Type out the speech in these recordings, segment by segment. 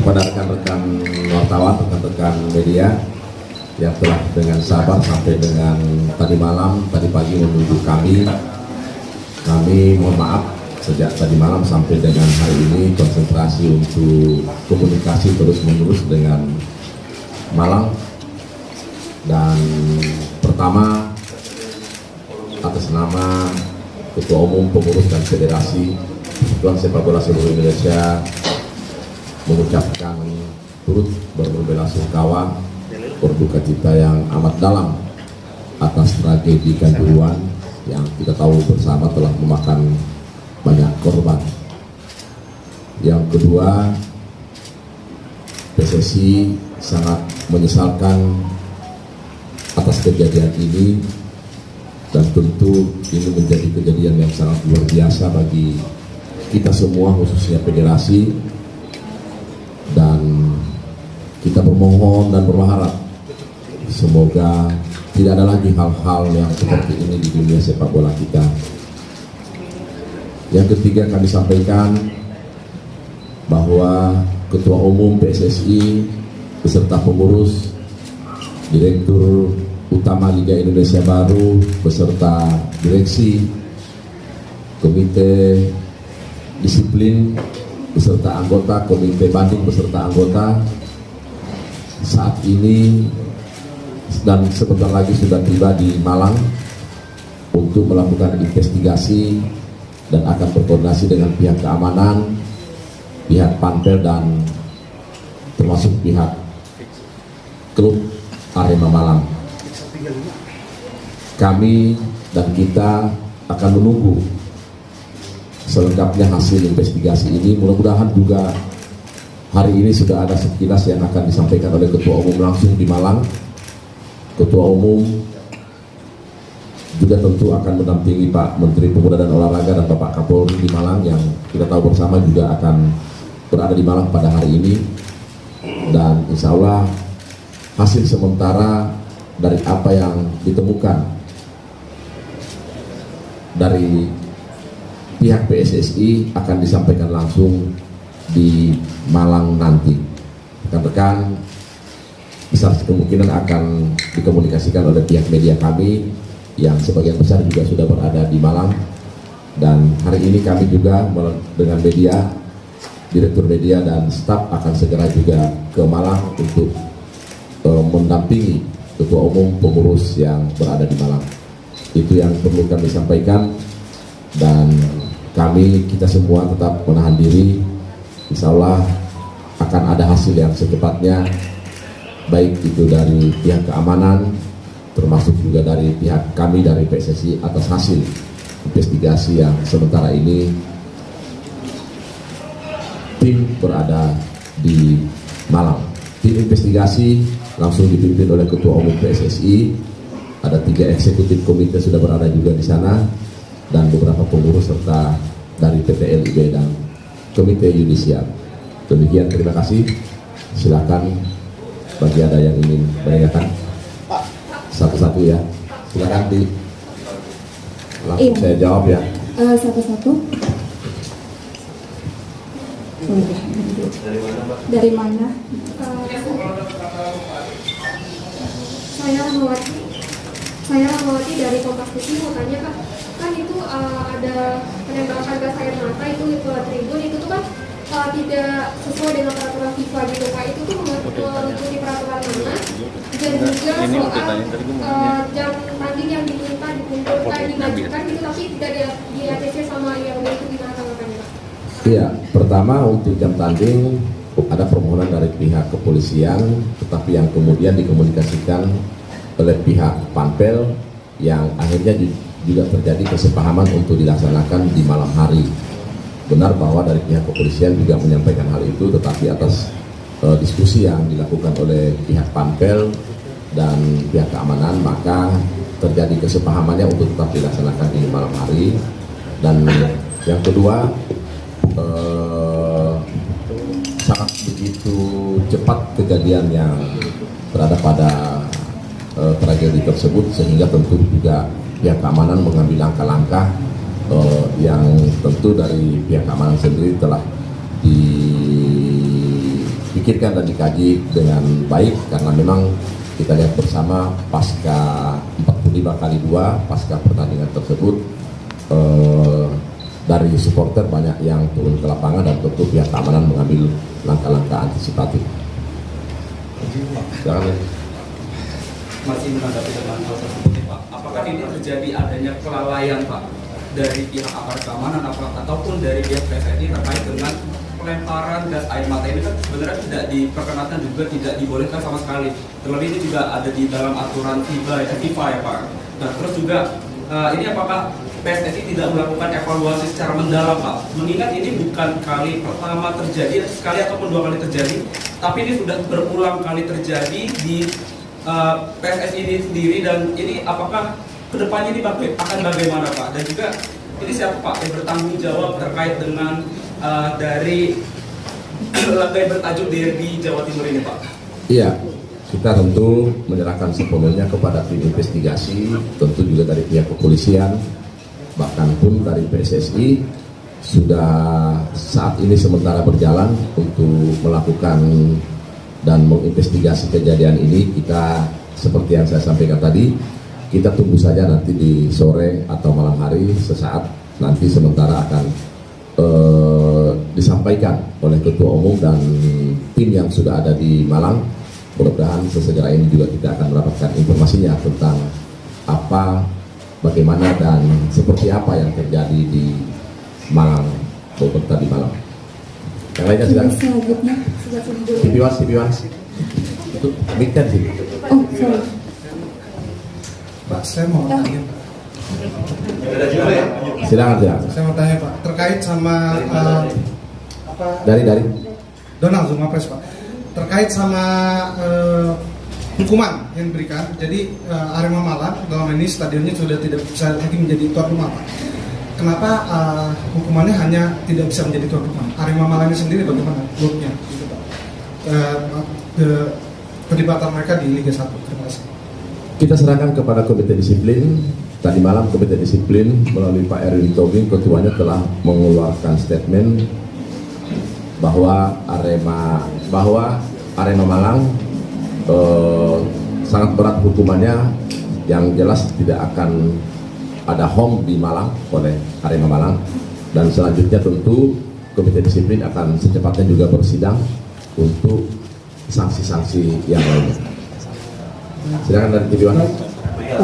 kepada rekan-rekan wartawan, rekan-rekan media yang telah dengan sabar sampai dengan tadi malam, tadi pagi menunggu kami. Kami mohon maaf sejak tadi malam sampai dengan hari ini konsentrasi untuk komunikasi terus-menerus dengan Malang. Dan pertama atas nama Ketua Umum Pengurus dan Federasi Persatuan Sepak Bola Seluruh Indonesia mengucapkan turut berbelasungkawa berduka cita yang amat dalam atas tragedi Kanjuruhan yang kita tahu bersama telah memakan banyak korban. Yang kedua, PSSI sangat menyesalkan atas kejadian ini dan tentu ini menjadi kejadian yang sangat luar biasa bagi kita semua, khususnya federasi, dan kita bermohon dan berharap semoga tidak ada lagi hal-hal yang seperti ini di dunia sepak bola kita. Yang ketiga, kami sampaikan bahwa Ketua Umum PSSI beserta pengurus, Direktur Utama Liga Indonesia Baru beserta direksi, Komite Disiplin beserta anggota, Komite Banding beserta anggota saat ini dan sebentar lagi sudah tiba di Malang untuk melakukan investigasi dan akan berkoordinasi dengan pihak keamanan, pihak Panpel, dan termasuk pihak klub Arema Malang. Kami dan kita akan menunggu selengkapnya hasil investigasi ini. Mudah-mudahan juga hari ini sudah ada sekilas yang akan disampaikan oleh Ketua Umum langsung di Malang. Ketua Umum juga tentu akan mendampingi Pak Menteri Pemuda dan Olahraga dan Bapak Kapolri di Malang yang kita tahu bersama juga akan berada di Malang pada hari ini. Dan insya Allah hasil sementara dari apa yang ditemukan dari pihak PSSI akan disampaikan langsung di Malang nanti. Rekan-rekan, besar kemungkinan akan dikomunikasikan oleh pihak media kami yang sebagian besar juga sudah berada di Malang. Dan hari ini kami juga dengan media, direktur media dan staf akan segera juga ke Malang untuk mendampingi Ketua Umum pengurus yang berada di Malang. Itu yang perlu kami sampaikan, dan kita semua tetap menahan diri. Insya Allah akan ada hasil yang secepatnya, baik itu dari pihak keamanan termasuk juga dari pihak kami dari PSSI atas hasil investigasi yang sementara ini tim berada di Malang. Tim investigasi langsung dipimpin oleh Ketua Umum PSSI, ada 3 eksekutif komite sudah berada juga di sana, dan beberapa pengurus serta dari PT LIB dan Komite Yudisial. Demikian, terima kasih. Silakan bagi ada yang ingin menanyakan satu-satu ya. Silakan langsung saya jawab ya. Satu-satu. Dari mana? Saya Rahmawati dari Kompas TV. Mau tanya Kak, kan itu ada penembakan gas air mata itu ke tribun itu tuh kan tidak sesuai dengan peraturan FIFA gitu Kak. Itu tuh mengikuti peraturan mana? Dan juga soal jam tanding yang diminta dikumpulkan dimajukan gitu, tapi tidak di ACC sama yang itu gimana tanggapannya Kak? Iya, pertama untuk jam tanding ada permohonan dari pihak kepolisian, tetapi yang kemudian dikomunikasikan oleh pihak Panpel yang akhirnya juga terjadi kesepahaman untuk dilaksanakan di malam hari. Benar bahwa dari pihak kepolisian juga menyampaikan hal itu, tetapi atas diskusi yang dilakukan oleh pihak Panpel dan pihak keamanan, maka terjadi kesepahamannya untuk tetap dilaksanakan di malam hari. Dan yang kedua, sangat begitu cepat kejadian yang berada pada tragedi tersebut, sehingga tentu juga pihak keamanan mengambil langkah-langkah yang tentu dari pihak keamanan sendiri telah dipikirkan dan dikaji dengan baik, karena memang kita lihat bersama pasca 45 kali 2 pasca pertandingan tersebut, dari supporter banyak yang turun ke lapangan dan tentu pihak keamanan mengambil langkah-langkah antisipatif. Silakan. Masih menanggapi tentang hal tersebut, Pak. Apakah ini terjadi adanya kelalaian, Pak, dari pihak aparat keamanan ataupun dari pihak PSSI terkait dengan pelemparan gas air mata ini kan sebenarnya tidak diperkenankan juga tidak dibolehkan sama sekali. Terlebih ini juga ada di dalam aturan FIFA ya Pak. Nah terus juga ini apakah PSSI tidak melakukan evaluasi secara mendalam Pak? Mengingat ini bukan kali pertama terjadi, sekali ataupun 2 kali terjadi, tapi ini sudah berulang kali terjadi di PSSI ini sendiri, dan ini apakah kedepannya ini akan bagaimana Pak? Dan juga ini siapa Pak yang bertanggung jawab terkait dengan dari laga yang bertajuk Derby Jawa Timur ini Pak? Iya, kita tentu menyerahkan sepenuhnya kepada tim investigasi, tentu juga dari pihak kepolisian, bahkan pun dari PSSI sudah saat ini sementara berjalan untuk melakukan dan menginvestigasi kejadian ini. Kita seperti yang saya sampaikan tadi, kita tunggu saja nanti di sore atau malam hari, sesaat nanti sementara akan disampaikan oleh Ketua Umum dan tim yang sudah ada di Malang. Mudah-mudahan sesegera ini juga kita akan mendapatkan informasinya tentang apa, bagaimana dan seperti apa yang terjadi di Malang beberapa tadi malam. Yang lainnya silakan. Selanjutnya, TV1. Itu mic-nya di sini. oh sorry. Pak, saya mau tanya. Silakan. Saya mau tanya Pak, terkait sama Dari Donald Zuma Pres Pak, terkait sama hukuman yang diberikan. Jadi Arema Malang dalam ini stadionnya sudah tidak bisa lagi menjadi tuan rumah Pak. Kenapa hukumannya hanya tidak bisa menjadi tuan rumah? Arema Malangnya sendiri bagaimana klubnya? Gitu, Pak. Perdebatan mereka di Liga 1. Terima kasih. kita serahkan kepada Komite Disiplin. Tadi malam Komite Disiplin melalui Pak Erwin Tobing, ketuanya, telah mengeluarkan statement bahwa Arema Malang sangat berat hukumannya, yang jelas tidak akan ada home di Malang oleh Arema Malang, dan selanjutnya tentu Komite Disiplin akan secepatnya juga bersidang untuk sanksi-sanksi yang lainnya. Silakan dari TV One.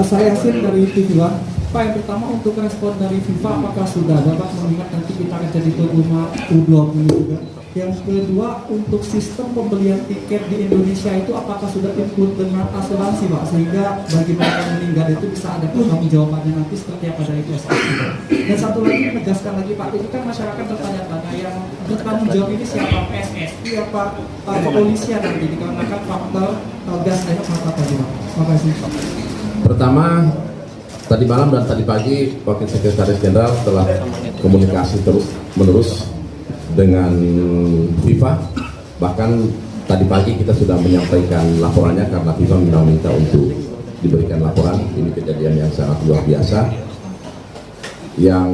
Saya Yasin dari TV One. Pak, yang pertama untuk respon dari FIFA, apakah sudah dapat mengingat nanti kita akan jadi tuan rumah U20 juga? Yang kedua, untuk sistem pembelian tiket di Indonesia itu apakah sudah include dengan asuransi Pak, sehingga bagi mereka yang meninggal itu bisa ada pertanggung jawabannya nanti seperti apa dari PSSI. Dan satu lagi, menegaskan lagi Pak, ini kan masyarakat bertanya-tanya yang bertanggung jawab ini siapa, PSSI apa kepolisian nanti dikarenakan faktor gas air mata tadi Pak. Terima kasih. Pertama, tadi malam dan tadi pagi Wakil Sekretaris Jenderal telah komunikasi terus-menerus dengan FIFA. Bahkan tadi pagi kita sudah menyampaikan laporannya karena FIFA minta untuk diberikan laporan. Ini kejadian yang sangat luar biasa. Yang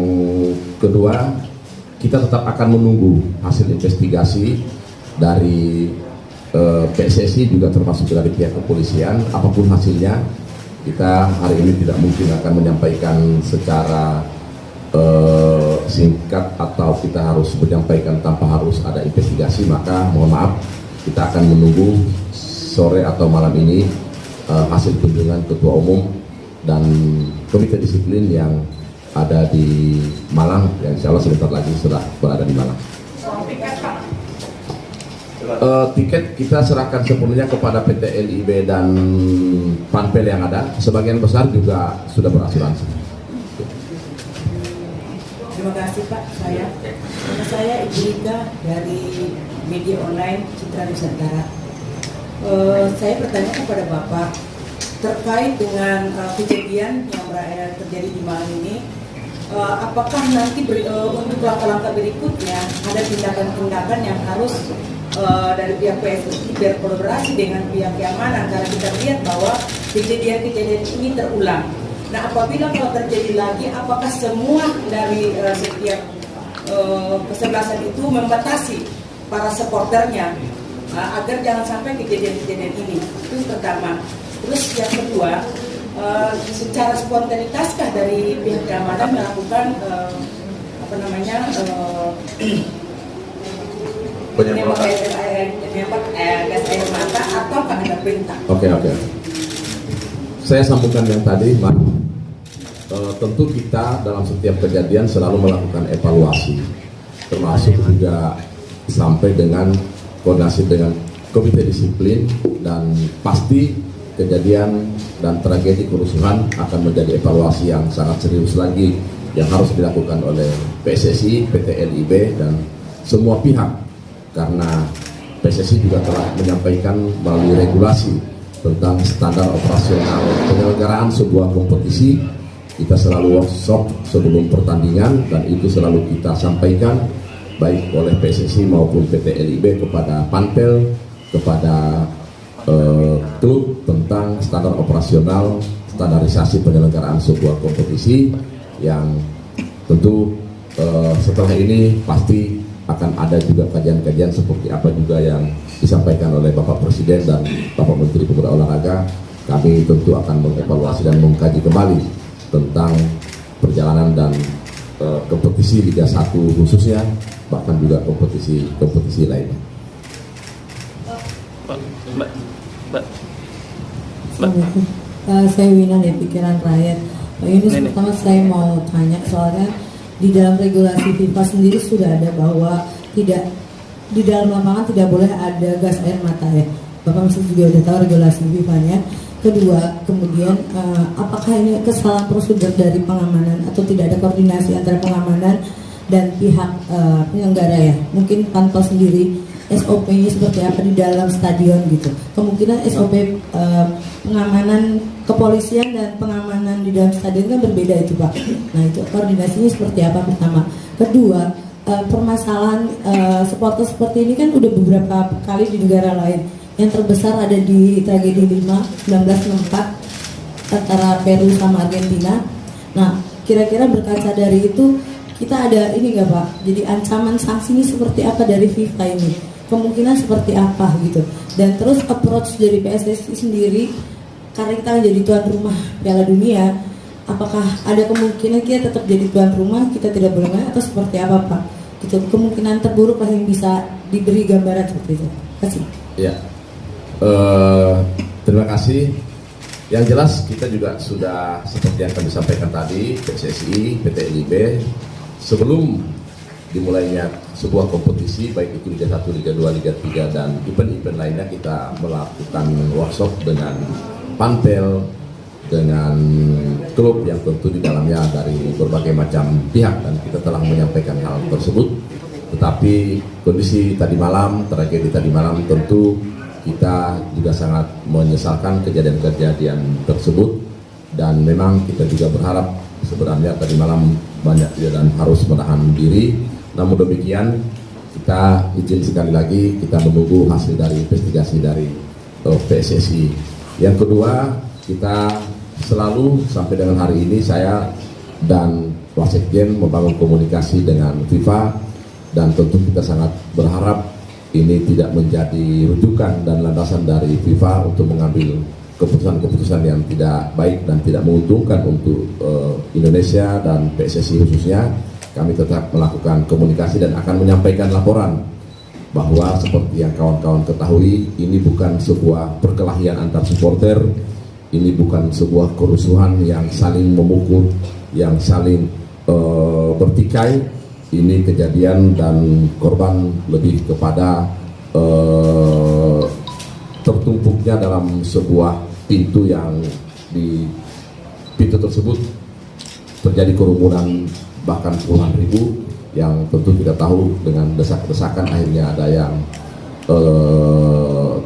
kedua, kita tetap akan menunggu hasil investigasi dari PSSI juga termasuk dari pihak kepolisian. Apapun hasilnya, kita hari ini tidak mungkin akan menyampaikan secara singkat atau kita harus menyampaikan tanpa harus ada investigasi. Maka mohon maaf, kita akan menunggu sore atau malam ini hasil kunjungan Ketua Umum dan Komite Disiplin yang ada di Malang, yang insya Allah sebentar lagi sudah berada di Malang. Tiket kita serahkan sepenuhnya kepada PT LIB dan Panpel yang ada. Sebagian besar juga sudah berasuransi. Terima kasih Pak. Nama saya Ibu Rita dari media online Citra Nusantara. Saya bertanya kepada Bapak terkait dengan kejadian yang terjadi di Malang ini. Apakah nanti untuk langkah-langkah berikutnya ada tindakan-tindakan yang harus dari pihak PSSI berkolaborasi dengan pihak keamanan, karena kita lihat bahwa kejadian-kejadian ini terulang. Nah, apabila kalau terjadi lagi, apakah semua dari setiap kesebelasan itu membatasi para supporternya agar jangan sampai kejadian-kejadian ini. Itu yang pertama. Terus yang kedua, secara spontanitaskah dari pihak keamanan melakukan menembak gas air mata atau ada perintah? Oke. Saya sambungkan yang tadi, Mbak. Tentu kita dalam setiap kejadian selalu melakukan evaluasi, termasuk juga sampai dengan koordinasi dengan komite disiplin, dan pasti kejadian dan tragedi kerusuhan akan menjadi evaluasi yang sangat serius lagi yang harus dilakukan oleh PSSI, PT LIB, dan semua pihak, karena PSSI juga telah menyampaikan melalui regulasi tentang standar operasional penyelenggaraan sebuah kompetisi. Kita selalu workshop sebelum pertandingan, dan itu selalu kita sampaikan baik oleh PSSI maupun PT LIB kepada Panpel, kepada klub tentang standar operasional, standarisasi penyelenggaraan sebuah kompetisi yang tentu setelah ini pasti akan ada juga kajian-kajian seperti apa juga yang disampaikan oleh Bapak Presiden dan Bapak Menteri Pemuda Olahraga. Kami tentu akan mengevaluasi dan mengkaji kembali tentang perjalanan dan kompetisi Liga 1 khususnya, bahkan juga kompetisi lainnya. Assalamualaikum. Saya Wina dari Pikiran Rakyat. Pak Yunus, pertama saya mau tanya, soalnya di dalam regulasi FIFA sendiri sudah ada bahwa tidak, di dalam lapangan tidak boleh ada gas air mata ya. Bapak mesti juga udah tahu regulasi FIFA-nya. Kedua, kemudian apakah ini kesalahan prosedur dari pengamanan atau tidak ada koordinasi antara pengamanan dan pihak penyelenggara ya? Mungkin Panpel sendiri SOP-nya seperti apa di dalam stadion gitu. Kemungkinan SOP pengamanan kepolisian dan pengamanan di dalam stadion kan berbeda itu Pak. Nah itu koordinasinya seperti apa pertama. Kedua, permasalahan supporter seperti ini kan udah beberapa kali di negara lain. Yang terbesar ada di tragedi 1964 antara Peru sama Argentina. Nah kira-kira berkaca dari itu kita ada ini nggak Pak? Jadi ancaman sanksinya seperti apa dari FIFA ini? Kemungkinan seperti apa gitu? Dan terus approach dari PSSI sendiri, karena kita jadi tuan rumah Piala Dunia, apakah ada kemungkinan kita tetap jadi tuan rumah, kita tidak boleh main, atau seperti apa Pak? Gitu, kemungkinan terburuk lah yang bisa diberi gambaran seperti itu. Terima kasih. Ya, terima kasih. Yang jelas kita juga sudah seperti yang kami sampaikan tadi, PSSI, PT LIB, sebelum dimulainya sebuah kompetisi, baik itu Liga 1, Liga 2, Liga 3, dan event-event lainnya, kita melakukan workshop dengan Panpel, dengan klub yang tentu di dalamnya dari berbagai macam pihak, dan kita telah menyampaikan hal tersebut. Tetapi kondisi tadi malam, tragedi tadi malam, tentu kita juga sangat menyesalkan kejadian-kejadian tersebut, dan memang kita juga berharap sebenarnya tadi malam banyak dan harus menahan diri. Namun demikian, kita izin sekali lagi kita menunggu hasil dari investigasi dari PSSI. Yang kedua, kita selalu sampai dengan hari ini saya dan Wasekjen membangun komunikasi dengan FIFA, dan tentu kita sangat berharap ini tidak menjadi rujukan dan landasan dari FIFA untuk mengambil keputusan-keputusan yang tidak baik dan tidak menguntungkan untuk Indonesia dan PSSI khususnya. Kami tetap melakukan komunikasi dan akan menyampaikan laporan bahwa seperti yang kawan-kawan ketahui, ini bukan sebuah perkelahian antar supporter, ini bukan sebuah kerusuhan yang saling memukul, yang saling bertikai. Ini kejadian dan korban lebih kepada tertumpuknya dalam sebuah pintu, yang di pintu tersebut terjadi kerumunan bahkan puluhan ribu, yang tentu kita tahu dengan desak-desakan akhirnya ada yang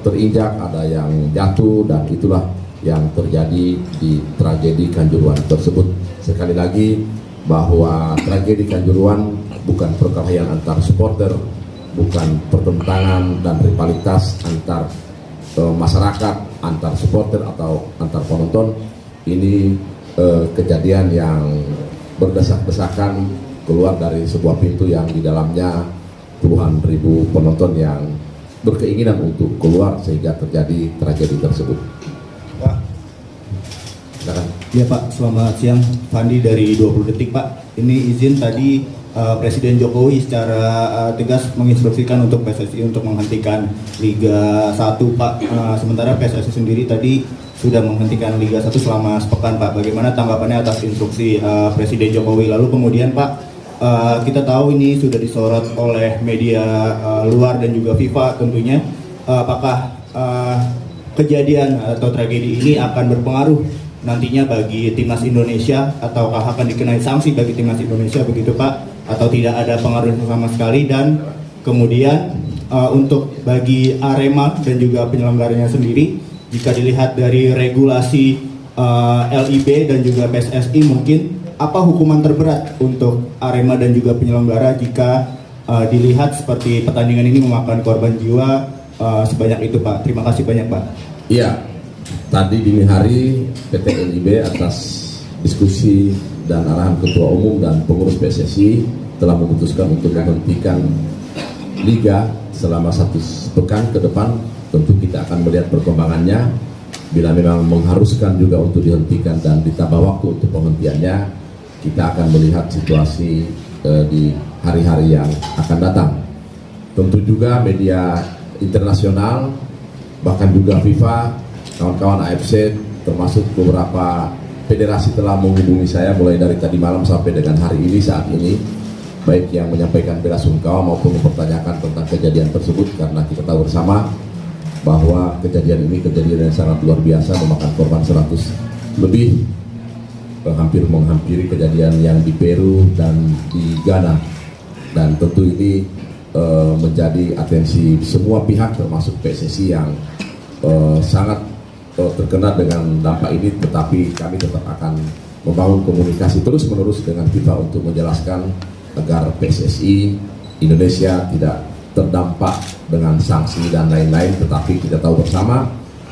terinjak, ada yang jatuh, dan itulah yang terjadi di tragedi Kanjuruhan tersebut. Sekali lagi bahwa tragedi Kanjuruhan bukan perkelahian antar supporter, bukan pertentangan dan rivalitas antar masyarakat, antar supporter atau antar penonton. Ini kejadian yang berdesak-desakan keluar dari sebuah pintu yang di dalamnya puluhan ribu penonton yang berkeinginan untuk keluar sehingga terjadi tragedi tersebut. Pak. Silakan. Ya Pak, selamat siang. Fandi dari 20 Detik Pak. Ini izin tadi Presiden Jokowi secara tegas menginstruksikan untuk PSSI untuk menghentikan Liga 1 Pak. Sementara PSSI sendiri tadi sudah menghentikan Liga 1 selama sepekan Pak. Bagaimana tanggapannya atas instruksi Presiden Jokowi? Lalu kemudian Pak, kita tahu ini sudah disorot oleh media luar dan juga FIFA tentunya. Apakah kejadian atau tragedi ini akan berpengaruh nantinya bagi timnas Indonesia, ataukah akan dikenai sanksi bagi timnas Indonesia begitu Pak, atau tidak ada pengaruh sama sekali? Dan kemudian untuk bagi Arema dan juga penyelenggaranya sendiri, jika dilihat dari regulasi LIB dan juga PSSI, mungkin apa hukuman terberat untuk Arema dan juga penyelenggara jika dilihat seperti pertandingan ini memakan korban jiwa sebanyak itu Pak? Terima kasih banyak Pak. Iya, tadi dini hari PT LIB atas diskusi dan arahan Ketua Umum dan pengurus PSSI telah memutuskan untuk menghentikan Liga selama 1 pekan ke depan. Tentu kita akan melihat perkembangannya. Bila memang mengharuskan juga untuk dihentikan dan ditambah waktu untuk penghentiannya, kita akan melihat situasi di hari-hari yang akan datang. Tentu juga media internasional, bahkan juga FIFA, kawan-kawan AFC, termasuk beberapa federasi telah menghubungi saya mulai dari tadi malam sampai dengan hari ini saat ini, baik yang menyampaikan bela sungkawa maupun mempertanyakan tentang kejadian tersebut, karena kita tahu bersama bahwa kejadian ini kejadian yang sangat luar biasa, memakan korban 100 lebih, hampir menghampiri kejadian yang di Peru dan di Ghana. Dan tentu ini menjadi atensi semua pihak termasuk PSSI yang sangat terkena dengan dampak ini, tetapi kami tetap akan membangun komunikasi terus-menerus dengan FIFA untuk menjelaskan agar PSSI Indonesia tidak terdampak dengan sanksi dan lain-lain. Tetapi kita tahu bersama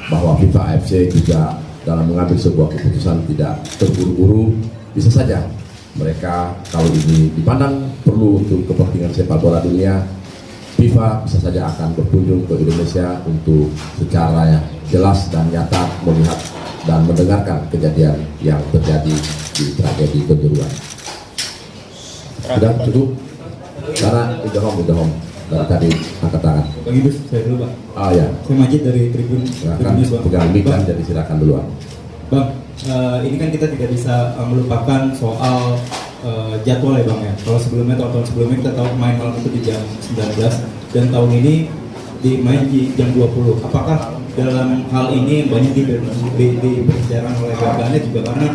bahwa FIFA AFC juga dalam mengambil sebuah keputusan tidak terburu-buru. Bisa saja mereka kalau ini dipandang perlu untuk kepentingan sepak bola dunia, FIFA bisa saja akan berkunjung ke Indonesia untuk secara jelas dan nyata melihat dan mendengarkan kejadian yang terjadi di tragedi Kanjuruhan. Sudah cukup? Karena udah home dari tadi angkat tangan. Bang Idus, saya dulu Pak. Oh ya. Saya Majid dari Tribun Silakan Bang. pegang mic kan, jadi silakan duluan. Bang, ini kan kita tidak bisa melupakan soal jadwal ya Bang ya. Kalau sebelumnya, tahun sebelumnya kita tahu main malam itu di jam 19 dan tahun ini dimain di jam 20. Apakah dalam hal ini banyak dibicarakan oleh warganet juga, karena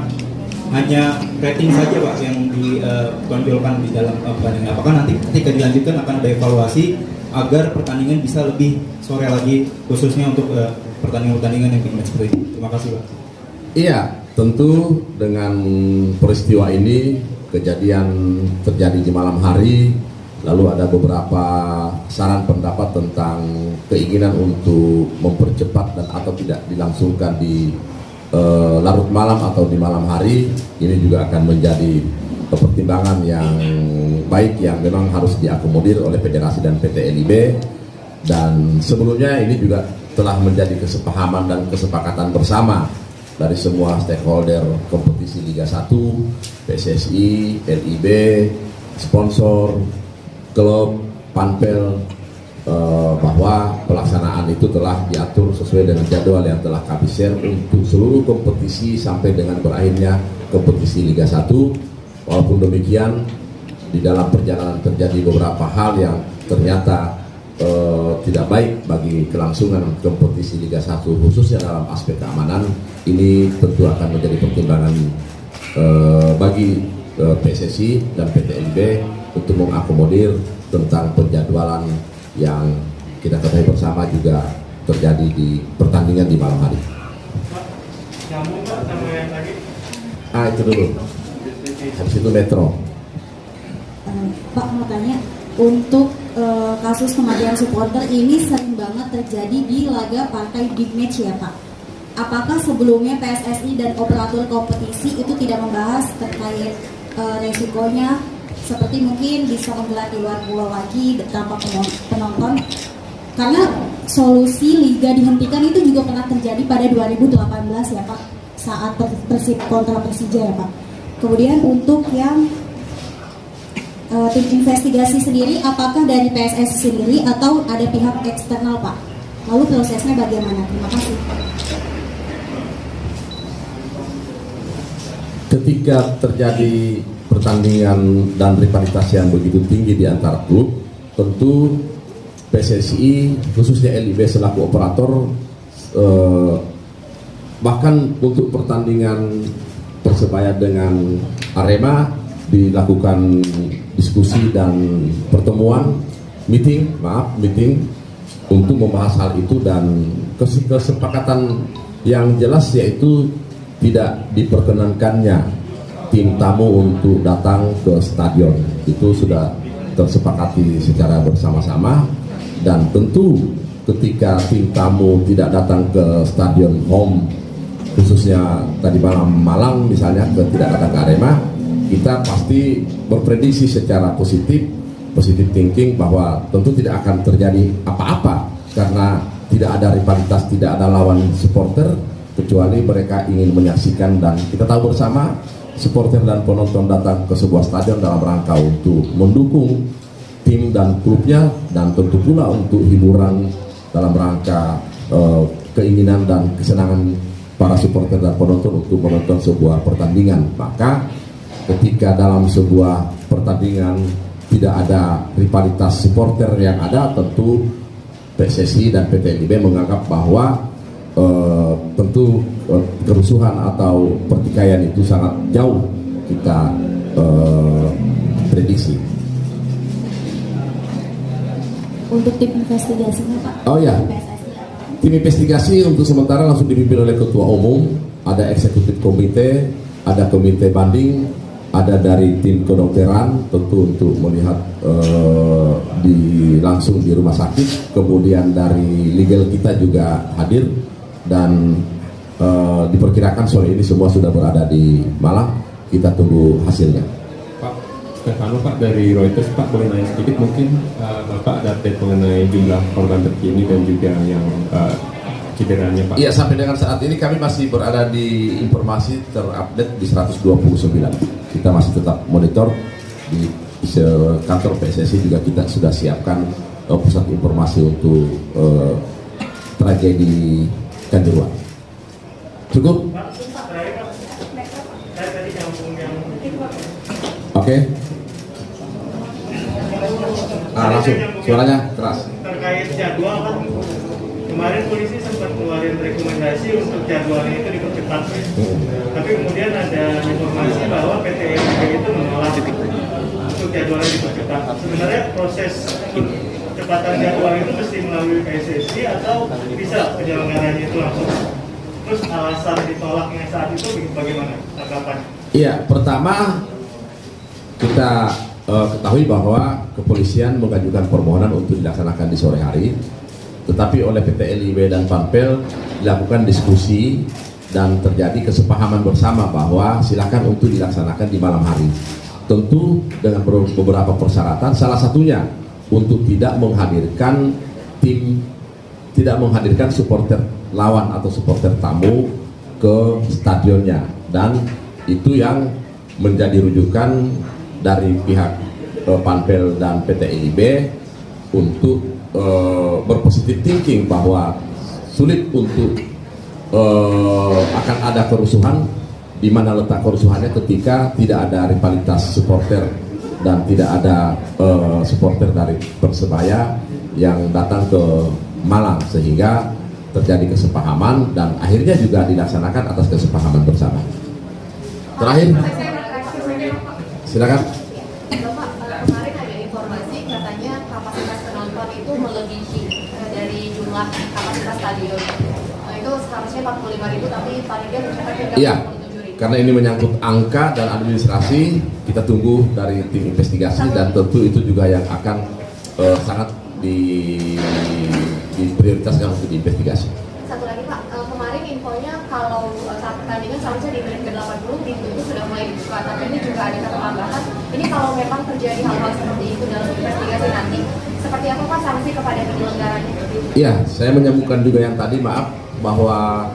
hanya rating saja Pak yang ditonjolkan di dalam pertandingan. Apakah nanti ketika dilanjutkan akan ada evaluasi agar pertandingan bisa lebih sore lagi, khususnya untuk pertandingan-pertandingan yang dimain seperti ini? Terima kasih Pak. Iya, tentu dengan peristiwa ini, kejadian terjadi di malam hari, lalu ada beberapa saran pendapat tentang keinginan untuk mempercepat dan atau tidak dilangsungkan di larut malam atau di malam hari. Ini juga akan menjadi pertimbangan yang baik yang memang harus diakomodir oleh Federasi dan PT LIB. Dan sebelumnya ini juga telah menjadi kesepahaman dan kesepakatan bersama dari semua stakeholder kompetisi Liga 1, PSSI, LIB, sponsor, klub, panpel, bahwa pelaksanaan itu telah diatur sesuai dengan jadwal yang telah kami share untuk seluruh kompetisi sampai dengan berakhirnya kompetisi Liga 1. Walaupun demikian, di dalam perjalanan terjadi beberapa hal yang ternyata tidak baik bagi kelangsungan kompetisi Liga 1, khususnya dalam aspek keamanan. Ini tentu akan menjadi pertimbangan bagi PSSI dan PT LIB untuk mengakomodir tentang penjadwalan yang kita ketahui bersama juga terjadi di pertandingan di malam hari. Itu dulu. Habis itu Metro. Pak mau tanya, untuk kasus kematian supporter ini sering banget terjadi di laga partai big match ya Pak. Apakah sebelumnya PSSI dan operator kompetisi itu tidak membahas terkait resikonya, seperti mungkin bisa menggelar di luar pulau lagi tanpa penonton, Karena solusi liga dihentikan itu juga pernah terjadi pada 2018 ya Pak, saat Persib kontra Persija ya Pak. Kemudian untuk yang tim investigasi sendiri, apakah dari PSSI sendiri atau ada pihak eksternal Pak? Lalu prosesnya bagaimana? Terima kasih. Ketika terjadi pertandingan dan rivalitas yang begitu tinggi di antar klub, tentu PSSI khususnya LIB selaku operator bahkan untuk pertandingan Persebaya dengan Arema dilakukan diskusi dan pertemuan meeting untuk membahas hal itu, dan kesepakatan yang jelas yaitu tidak diperkenankannya tim tamu untuk datang ke stadion. Itu sudah tersepakati secara bersama-sama, dan tentu ketika tim tamu tidak datang ke stadion home, khususnya tadi Malang misalnya, tidak datang ke Arema, kita pasti berprediksi secara positif thinking bahwa tentu tidak akan terjadi apa-apa, karena tidak ada rivalitas, tidak ada lawan supporter, kecuali mereka ingin menyaksikan. Dan kita tahu bersama, supporter dan penonton datang ke sebuah stadion dalam rangka untuk mendukung tim dan klubnya, dan tentu pula untuk hiburan dalam rangka keinginan dan kesenangan para supporter dan penonton untuk menonton sebuah pertandingan. Maka ketika dalam sebuah pertandingan tidak ada rivalitas supporter yang ada, tentu PSSI dan PT LIB menganggap bahwa tentu kerusuhan atau pertikaian itu sangat jauh kita prediksi. Untuk tim investigasinya Pak? Oh ya, tim investigasi untuk sementara langsung dipimpin oleh Ketua Umum, ada eksekutif komite, ada komite banding, ada dari tim kedokteran tentu untuk melihat langsung di rumah sakit, kemudian dari legal kita juga hadir, dan diperkirakan sore ini semua sudah berada di Malang. Kita tunggu hasilnya. Pak Stefano, Pak, dari Reuters, Pak, boleh nanya sedikit mungkin Bapak ada update mengenai jumlah korban terkini dan juga yang cederanya, Pak? Iya, sampai dengan saat ini kami masih berada di informasi terupdate di 129. Kita masih tetap monitor di kantor PSSI, juga kita sudah siapkan pusat informasi untuk tragedi Kanjuruhan. Cukup? Oke. Langsung, suaranya keras. Terkait jadwal kan, kemarin polisi sempat keluarin rekomendasi untuk jadwalnya itu dipercepat. Tapi kemudian ada informasi bahwa PT LIB itu menolak untuk jadwalnya dipercepat. Sebenarnya proses percepatan jadwal itu mesti melalui PSSI atau bisa penyelenggaranya itu langsung? Terus alasan ditolaknya saat itu bagaimana tanggapannya? Iya, pertama kita ketahui bahwa kepolisian mengajukan permohonan untuk dilaksanakan di sore hari, tetapi oleh PT LIB dan Panpel dilakukan diskusi dan terjadi kesepahaman bersama bahwa silakan untuk dilaksanakan di malam hari. Tentu dengan beberapa persyaratan, salah satunya untuk tidak menghadirkan supporter lawan atau supporter tamu ke stadionnya, dan itu yang menjadi rujukan dari pihak Panpel dan PT LIB untuk berpositif thinking bahwa sulit untuk akan ada kerusuhan, di mana letak kerusuhannya ketika tidak ada rivalitas supporter dan tidak ada supporter dari Persebaya yang datang ke Malang, sehingga terjadi kesepahaman dan akhirnya juga dilaksanakan atas kesepahaman bersama. Terakhir, silakan. Bapak, kemarin ada informasi katanya kapasitas penonton itu melebihi dari jumlah kapasitas stadion. Itu seharusnya 45.000, tapi panitia mencatatkan 37.000. Iya, karena ini menyangkut angka dan administrasi, kita tunggu dari tim investigasi, dan tentu itu juga yang akan sangat diprioritaskan untuk diinvestigasi. Satu lagi Pak, kemarin infonya kalau saat pertandingan seharusnya di menit ke-80 pintu itu sudah mulai dibuka, tapi ini juga ada kata tambahan, ini kalau memang terjadi hal-hal seperti itu dalam investigasi nanti, seperti apa Pak sanksi kepada penyelenggaranya? Iya, saya menyambungkan juga yang tadi, maaf, bahwa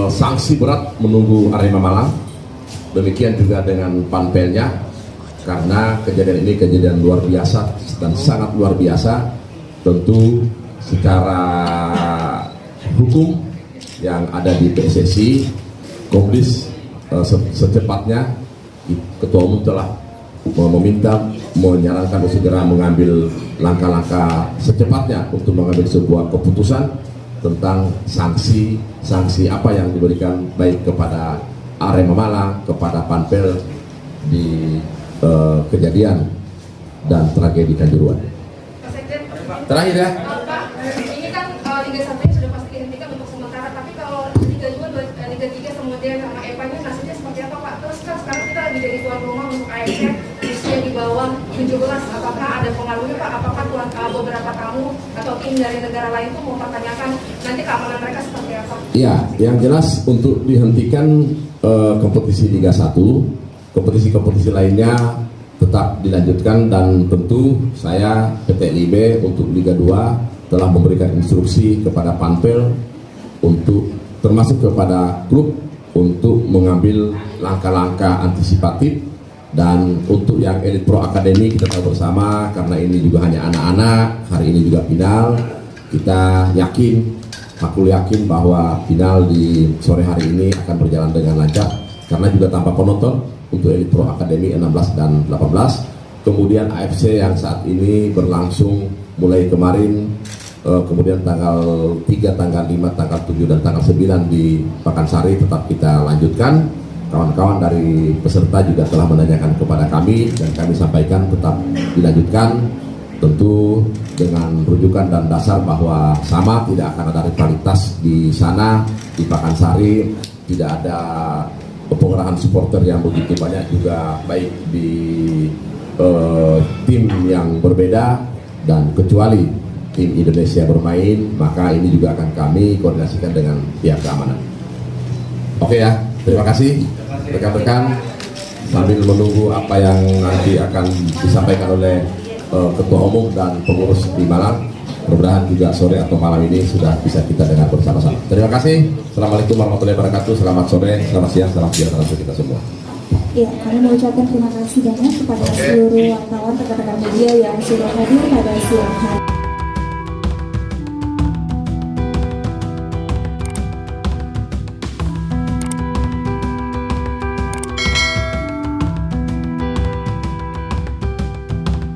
sanksi berat menunggu Arema Malang. Demikian juga dengan panpelnya, karena kejadian ini kejadian luar biasa dan sangat luar biasa. Tentu secara hukum yang ada di PSSI, Komdis secepatnya, Ketua Umum telah meminta, menyarankan segera mengambil langkah-langkah secepatnya untuk mengambil sebuah keputusan tentang sanksi apa yang diberikan baik kepada Arema Malang, kepada Panpel di kejadian dan tragedi Kanjuruhan. Terakhir ya. Pak, ini kan Liga 1 sudah pasti dihentikan untuk sementara, tapi kalau Liga 2, Liga 3 kemudian sama EPA ini nasibnya seperti apa Pak? Terus kan sekarang kita lagi jadi tuan rumah untuk AFC usia di bawah 17, apakah ada pengaruhnya Pak? Apakah beberapa tamu atau tim dari negara lain itu mau mempertanyakan nanti keamanan mereka seperti apa? Ya, yang jelas untuk dihentikan kompetisi Liga 1, kompetisi-kompetisi lainnya tetap dilanjutkan, dan tentu saya PT LIB untuk Liga 2 telah memberikan instruksi kepada Panpel untuk termasuk kepada klub untuk mengambil langkah-langkah antisipatif. Dan untuk yang Elite Pro Academy kita tahu bersama, karena ini juga hanya anak-anak, hari ini juga final, kita makul yakin bahwa final di sore hari ini akan berjalan dengan lancar, karena juga tanpa penonton untuk Elite Pro Academy 16 dan 18. Kemudian AFC yang saat ini berlangsung mulai kemarin, kemudian tanggal 3, tanggal 5, tanggal 7, dan tanggal 9 di Pakansari tetap kita lanjutkan. Kawan-kawan dari peserta juga telah menanyakan kepada kami, dan kami sampaikan tetap dilanjutkan, tentu dengan rujukan dan dasar bahwa sama, tidak akan ada rivalitas di sana, di Pakansari, tidak ada pengerahan supporter yang begitu banyak juga, baik di tim yang berbeda, dan kecuali tim Indonesia bermain, maka ini juga akan kami koordinasikan dengan pihak keamanan. Oke ya, terima kasih rekan-rekan, sambil menunggu apa yang nanti akan disampaikan oleh Ketua Umum dan pengurus di Malang. Mudah-mudahan juga sore atau malam ini sudah bisa kita dengar bersama-sama. Terima kasih. Assalamualaikum warahmatullahi wabarakatuh. Selamat sore, selamat siang, selamat sejahtera untuk kita semua. Ya, kami mengucapkan terima kasih banyak kepada seluruh wartawan, rekan-rekan media yang sudah hadir pada siang hari.